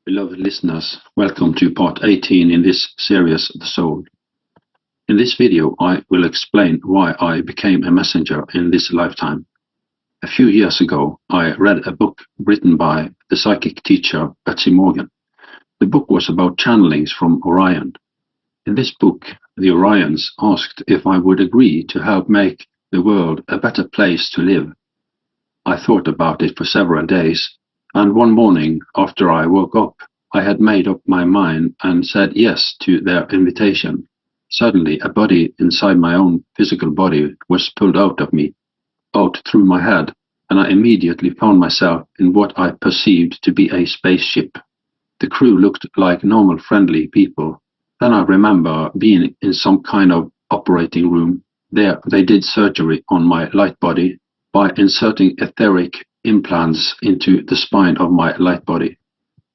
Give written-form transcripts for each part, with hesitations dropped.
Beloved listeners, welcome to part 18 in this series, The Soul. In this video, I will explain why I became a messenger in this lifetime. A few years ago, I read a book written by the psychic teacher Betsy Morgan. The book was about channelings from Orion. In this book, the Orions asked if I would agree to help make the world a better place to live. I thought about it for several days, and one morning after I woke up, I had made up my mind and said yes to their invitation. Suddenly, a body inside my own physical body was pulled out of me, out through my head, and I immediately found myself in what I perceived to be a spaceship. The crew looked like normal, friendly people. Then I remember being in some kind of operating room. There, they did surgery on my light body by inserting etheric implants into the spine of my light body.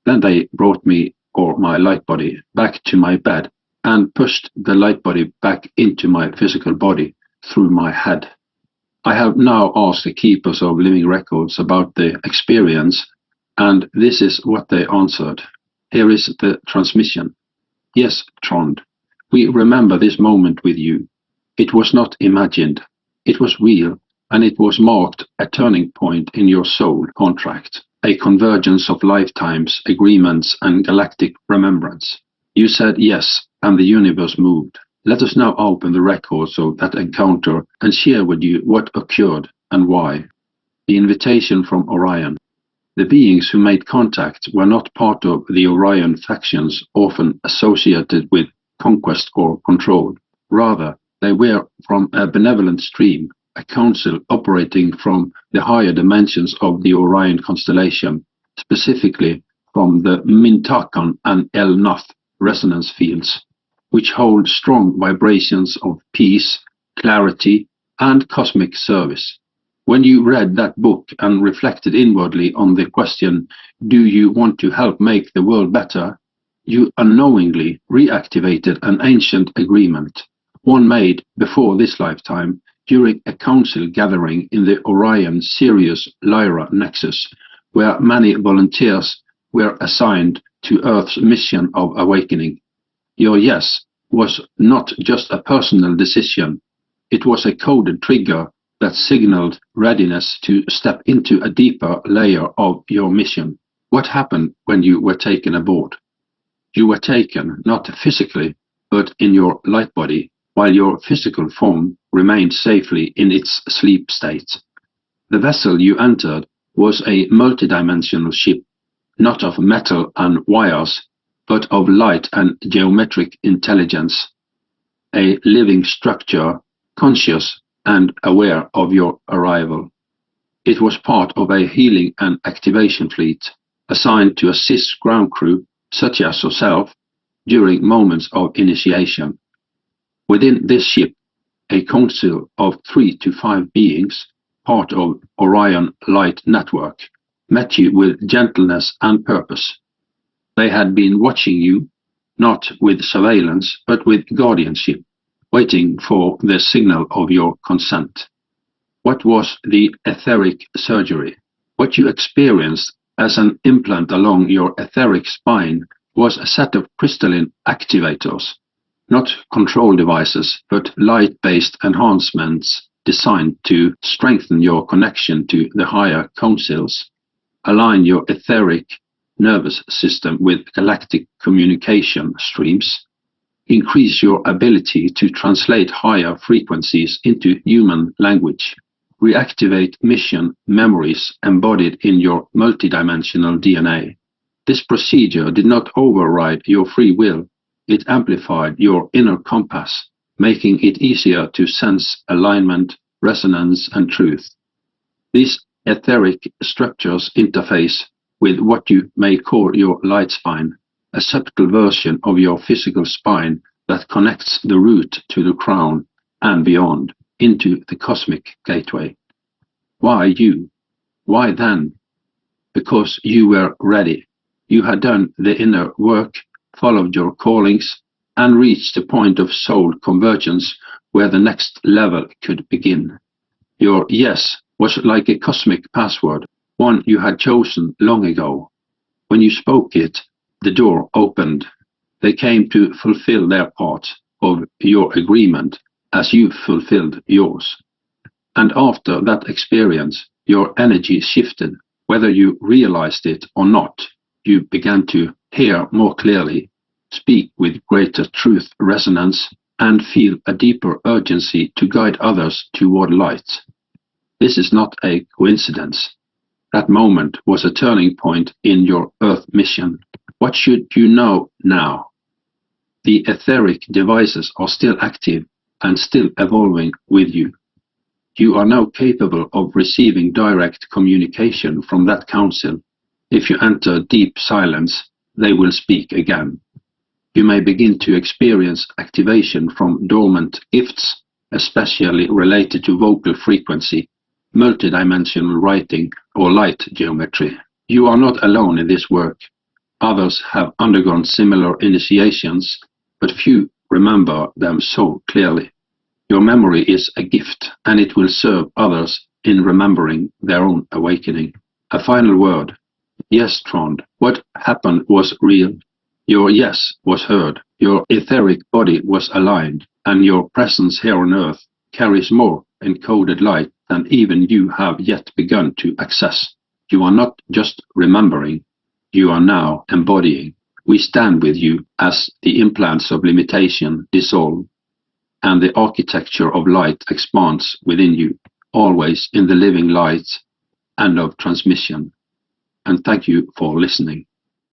Then they brought me, or my light body, back to my bed and pushed the light body back into my physical body through my head. I have now asked the keepers of living records about the experience, and this is what they answered. Here is the transmission. Yes, Trond, we remember this moment with you. It was not imagined. It was real, and it was marked a turning point in your soul contract, a convergence of lifetimes, agreements, and galactic remembrance. You said yes, and the universe moved. Let us now open the records of that encounter and share with you what occurred and why. The invitation from Orion. The beings who made contact were not part of the Orion factions often associated with conquest or control. Rather, they were from a benevolent stream, a council operating from the higher dimensions of the Orion constellation, specifically from the Mintakan and El Nath resonance fields, which hold strong vibrations of peace, clarity, and cosmic service. When you read that book and reflected inwardly on the question, do you want to help make the world better? You unknowingly reactivated an ancient agreement, one made before this lifetime during a council gathering in the Orion Sirius Lyra nexus, where many volunteers were assigned to Earth's mission of awakening. Your yes was not just a personal decision, it was a coded trigger that signaled readiness to step into a deeper layer of your mission. What happened when you were taken aboard? You were taken not physically, but in your light body, while your physical form remained safely in its sleep state. The vessel you entered was a multidimensional ship, not of metal and wires, but of light and geometric intelligence, a living structure, conscious and aware of your arrival. It was part of a healing and activation fleet, assigned to assist ground crew, such as yourself, during moments of initiation. Within this ship, a council of 3 to 5 beings, part of Orion Light Network, met you with gentleness and purpose. They had been watching you, not with surveillance, but with guardianship, waiting for the signal of your consent. What was the etheric surgery? What you experienced as an implant along your etheric spine was a set of crystalline activators, not control devices, but light-based enhancements designed to strengthen your connection to the higher councils, align your etheric nervous system with galactic communication streams, increase your ability to translate higher frequencies into human language, reactivate mission memories embodied in your multidimensional DNA. This procedure did not override your free will, it amplified your inner compass, making it easier to sense alignment, resonance, and truth. These etheric structures interface with what you may call your light spine, a subtle version of your physical spine that connects the root to the crown and beyond, into the cosmic gateway. Why you? Why then? Because you were ready. You had done the inner work, followed your callings, and reached the point of soul convergence where the next level could begin. Your yes was like a cosmic password, one you had chosen long ago. When you spoke it, the door opened. They came to fulfill their part of your agreement as you fulfilled yours. And after that experience, your energy shifted. Whether you realized it or not, you began to hear more clearly, speak with greater truth resonance, and feel a deeper urgency to guide others toward light. This is not a coincidence. That moment was a turning point in your Earth mission. What should you know now? The etheric devices are still active and still evolving with you. You are now capable of receiving direct communication from that council. If you enter deep silence, they will speak again. You may begin to experience activation from dormant gifts, especially related to vocal frequency, multidimensional writing, or light geometry. You are not alone in this work. Others have undergone similar initiations, but few remember them so clearly. Your memory is a gift, and it will serve others in remembering their own awakening. A final word. Yes, Trond, what happened was real. Your yes was heard, your etheric body was aligned, and your presence here on Earth carries more encoded light than even you have yet begun to access. You are not just remembering, you are now embodying. We stand with you as the implants of limitation dissolve, and the architecture of light expands within you, always in the living light and of transmission. And thank you for listening.